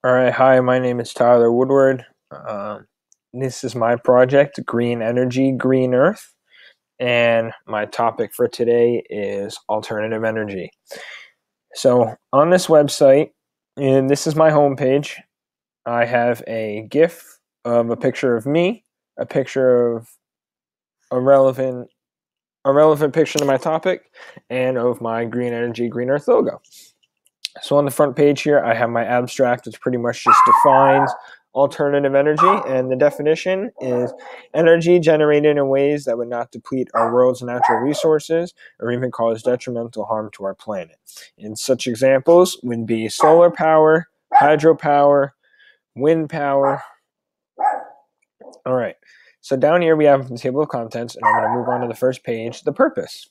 All right, hi, my name is Tyler Woodward. This is my project, Green Energy, Green Earth, and my topic for today is alternative energy. So, on this website, and this is my homepage, I have a GIF of a picture of me, a picture of a relevant picture to my topic, and of my Green Energy, Green Earth logo. So on the front page here, I have my abstract, which pretty much just defines alternative energy, and the definition is energy generated in ways that would not deplete our world's natural resources or even cause detrimental harm to our planet. And such examples would be solar power, hydropower, wind power. All right, so down here we have the table of contents, and I'm going to move on to the first page, the purpose.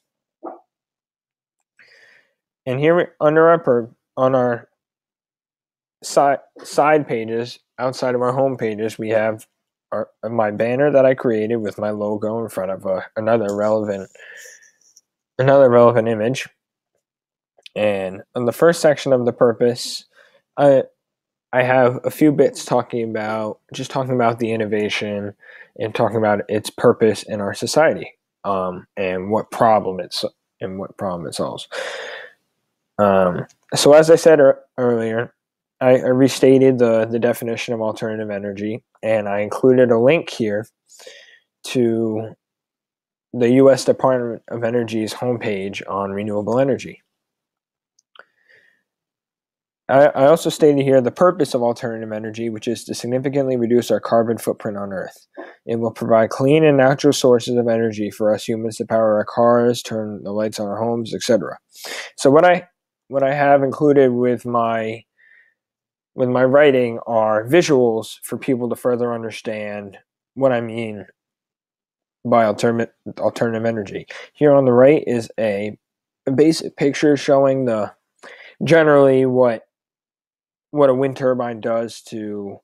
And here under on our side pages, outside of our home pages, we have my banner that I created with my logo in front of another relevant image. And in the first section of the purpose, I have a few bits talking about the innovation and talking about its purpose in our society, and what problem it solves. So as I said earlier, I restated the definition of alternative energy, and I included a link here to the U.S. Department of Energy's homepage on renewable energy. I also stated here the purpose of alternative energy, which is to significantly reduce our carbon footprint on Earth. It will provide clean and natural sources of energy for us humans to power our cars, turn the lights on our homes, etc. So what I have included with my writing are visuals for people to further understand what I mean by alternative energy. Here on the right is a basic picture showing generally what a wind turbine does to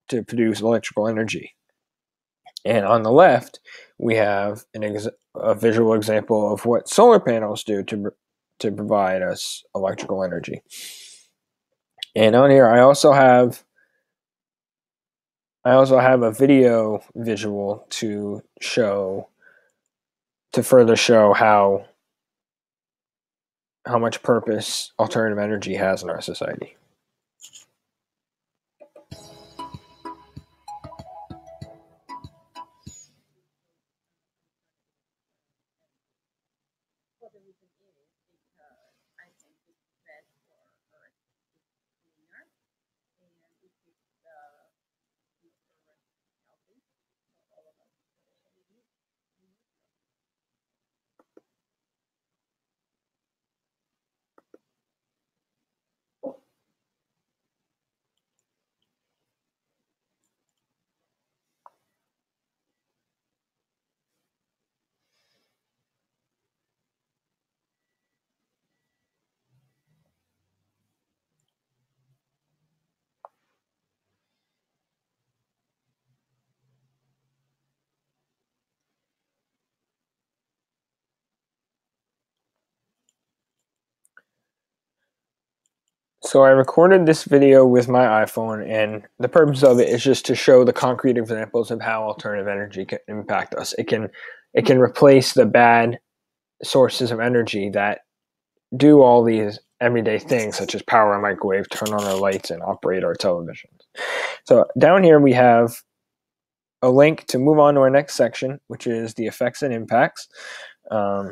produce electrical energy. And on the left, we have a visual example of what solar panels do to provide us electrical energy. And on here, I also have a video visual to further show how much purpose alternative energy has in our society. So I recorded this video with my iPhone, and the purpose of it is just to show the concrete examples of how alternative energy can impact us. It can replace the bad sources of energy that do all these everyday things, such as power a microwave, turn on our lights, and operate our televisions. So down here we have a link to move on to our next section, which is the effects and impacts. I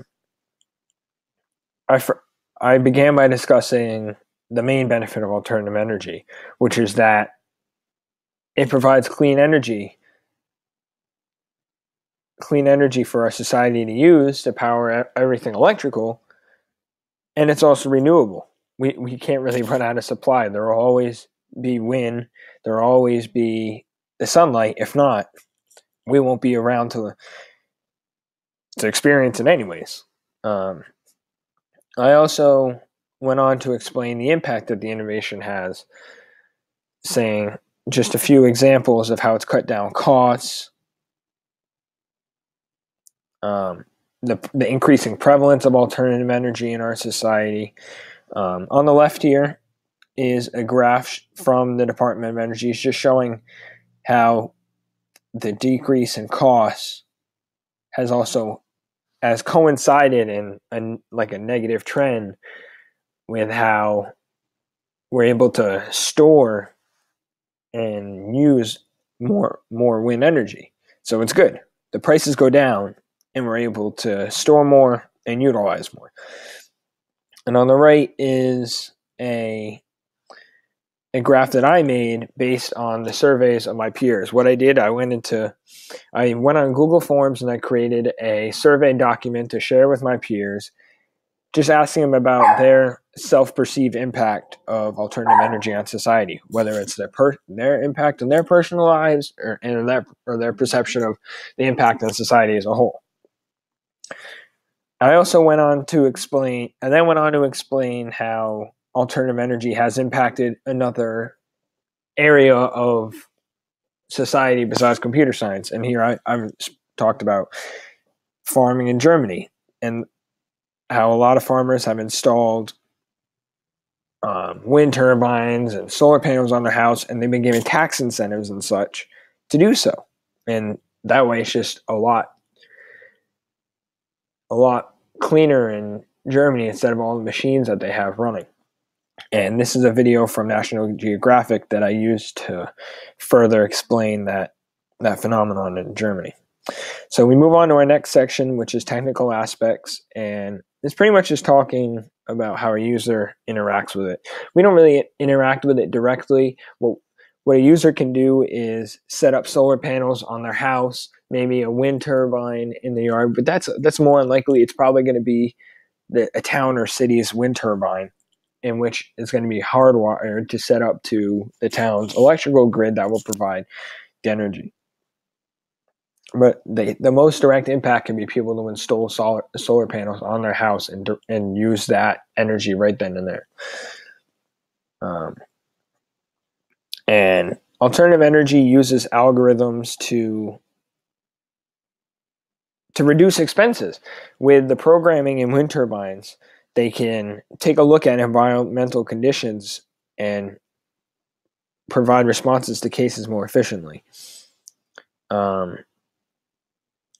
began by discussing the main benefit of alternative energy, which is that it provides clean energy for our society to use to power everything electrical, and it's also renewable. We can't really run out of supply. There will always be wind. There will always be the sunlight. If not, we won't be around to experience it anyways. I also went on to explain the impact that the innovation has, saying just a few examples of how it's cut down costs, the increasing prevalence of alternative energy in our society. On the left here, is a graph from the Department of Energy. It's just showing how the decrease in costs has coincided in a negative trend with how we're able to store and use more wind energy. So it's good. The prices go down and we're able to store more and utilize more. And on the right is a graph that I made based on the surveys of my peers. What I did, I went on Google Forms and I created a survey document to share with my peers, just asking them about their self-perceived impact of alternative energy on society, whether it's their impact on their personal lives or their perception of the impact on society as a whole. I also went on to explain how alternative energy has impacted another area of society besides computer science. And here I've talked about farming in Germany and how a lot of farmers have installed wind turbines and solar panels on their house, and they've been given tax incentives and such to do so. And that way it's just a lot cleaner in Germany instead of all the machines that they have running. And this is a video from National Geographic that I used to further explain that phenomenon in Germany. So we move on to our next section, which is technical aspects, and it's pretty much just talking about how a user interacts with it. We don't really interact with it directly. What a user can do is set up solar panels on their house, maybe a wind turbine in the yard, but that's more unlikely. It's probably going to be a town or city's wind turbine, in which is going to be hardwired to set up to the town's electrical grid that will provide the energy. But the most direct impact can be people who install solar panels on their house and use that energy right then and there. And alternative energy uses algorithms to reduce expenses. With the programming in wind turbines, they can take a look at environmental conditions and provide responses to cases more efficiently.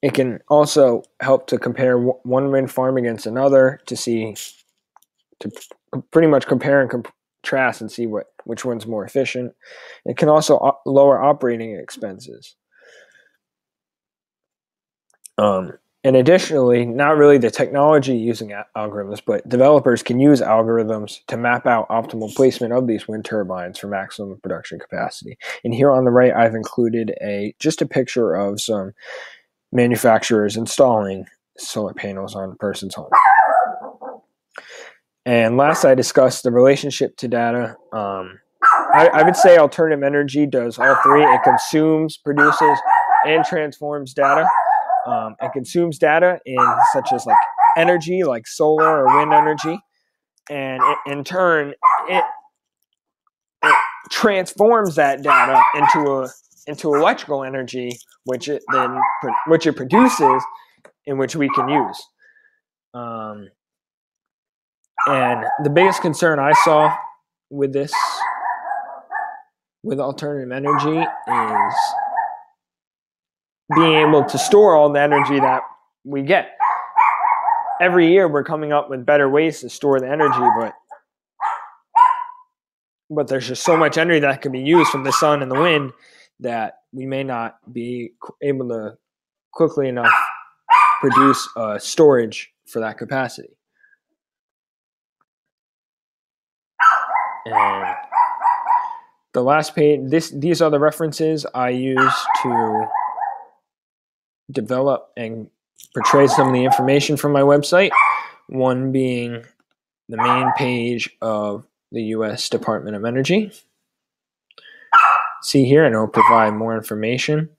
It can also help to compare one wind farm against another to pretty much compare and contrast and see which one's more efficient. It can also lower operating expenses. And additionally, not really the technology using algorithms, but developers can use algorithms to map out optimal placement of these wind turbines for maximum production capacity. And here on the right, I've included just a picture of some manufacturers installing solar panels on a person's home. And last, I discussed the relationship to data. I would say alternative energy does all three. It consumes, produces, and transforms data. It consumes data such as like energy, like solar or wind energy, and in turn it transforms that data into electrical energy, which it produces, and which we can use. And the biggest concern I saw with alternative energy is being able to store all the energy that we get. Every year we're coming up with better ways to store the energy, but there's just so much energy that can be used from the sun and the wind that we may not be able to quickly enough produce storage for that capacity. And the last page, these are the references I use to develop and portray some of the information from my website, one being the main page of the U.S. Department of Energy. See here, and it'll provide more information.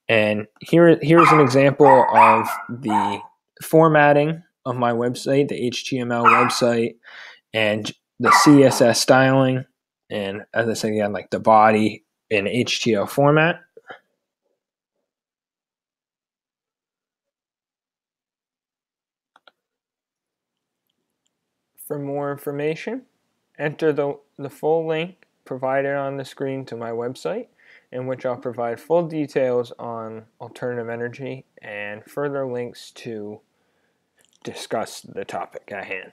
And here's an example of the formatting of my website, the HTML website, and the CSS styling. And as I said again, like the body in HTML format. For more information, Enter the full link provided on the screen to my website, in which I'll provide full details on alternative energy and further links to discuss the topic at hand.